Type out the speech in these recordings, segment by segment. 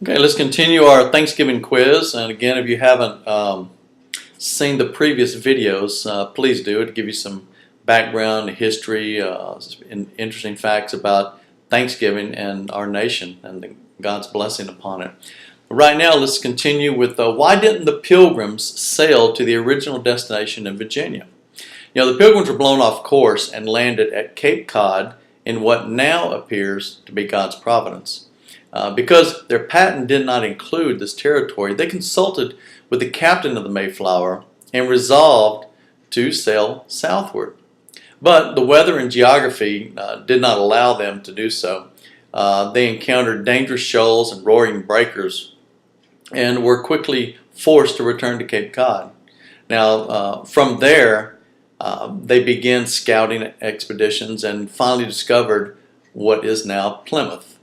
Okay, let's continue our Thanksgiving quiz. And again, if you haven't seen the previous videos, please do it. Give you some background, history, interesting facts about Thanksgiving and our nation and God's blessing upon it. Right now, let's continue with why didn't the Pilgrims sail to the original destination in Virginia? You know, the Pilgrims were blown off course and landed at Cape Cod in what now appears to be God's providence. Because their patent did not include this territory, they consulted with the captain of the Mayflower and resolved to sail southward. But the weather and geography did not allow them to do so. They encountered dangerous shoals and roaring breakers and were quickly forced to return to Cape Cod. Now, from there, they began scouting expeditions and finally discovered what is now Plymouth.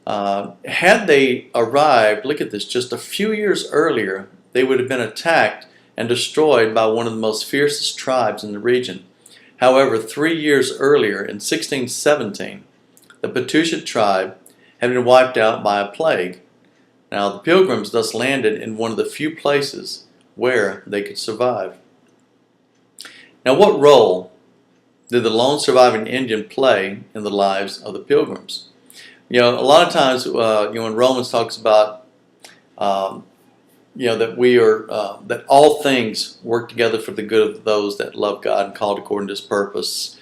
Had they arrived, look at this, just a few years earlier, they would have been attacked and destroyed by one of the most fiercest tribes in the region. However, 3 years earlier, in 1617, the Patuxet tribe had been wiped out by a plague. Now, the Pilgrims thus landed in one of the few places where they could survive. Now, what role did the lone surviving Indian play in the lives of the Pilgrims? You know, a lot of times, when Romans talks about, that we are, that all things work together for the good of those that love God and called according to His purpose.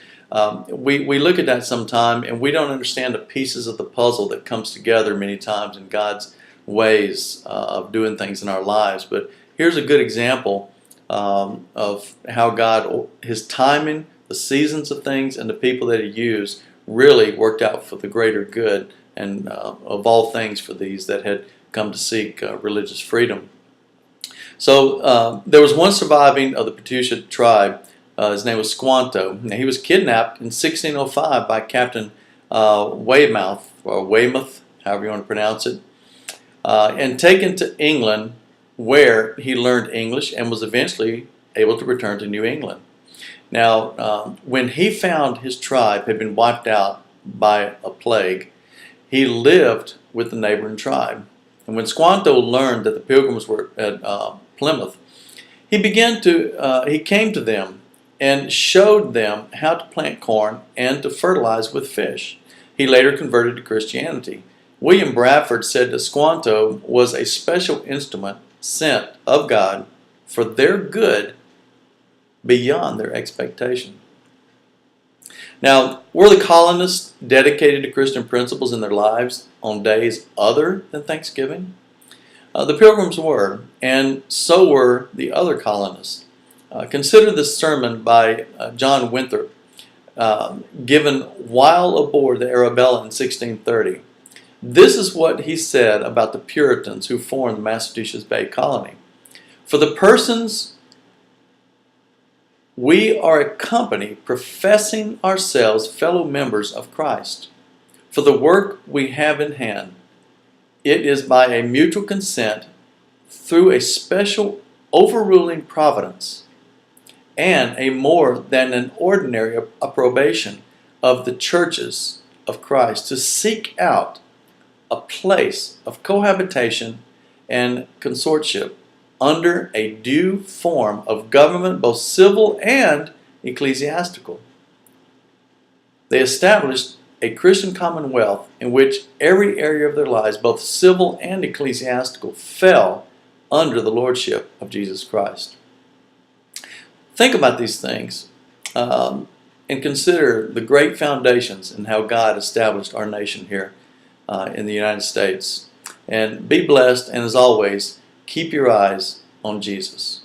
We look at that sometime and we don't understand the pieces of the puzzle that comes together many times in God's ways of doing things in our lives. But here's a good example of how God, His timing, the seasons of things, and the people that He used really worked out for the greater good and of all things for these that had come to seek religious freedom. So there was one surviving of the Patuxet tribe. His name was Squanto. Now, he was kidnapped in 1605 by Captain Weymouth, or Weymouth, however you want to pronounce it, and taken to England, where he learned English and was eventually able to return to New England. Now, when he found his tribe had been wiped out by a plague, he lived with the neighboring tribe. And when Squanto learned that the Pilgrims were at Plymouth, he came to them and showed them how to plant corn and to fertilize with fish. He later converted to Christianity. William Bradford said that Squanto was a special instrument sent of God for their good beyond their expectation. Now, were the colonists dedicated to Christian principles in their lives on days other than Thanksgiving? The Pilgrims were, and so were the other colonists. Consider this sermon by John Winthrop, given while aboard the Arabella in 1630. This is what he said about the Puritans who formed the Massachusetts Bay Colony. For the persons we are a company professing ourselves fellow members of Christ. For the work we have in hand, it is by a mutual consent through a special overruling providence and a more than an ordinary approbation of the churches of Christ to seek out a place of cohabitation and consortship under a due form of government, both civil and ecclesiastical. They established a Christian commonwealth in which every area of their lives, both civil and ecclesiastical, fell under the lordship of Jesus Christ. Think about these things and consider the great foundations in how God established our nation here in the United States. And be blessed, and as always, keep your eyes on Jesus.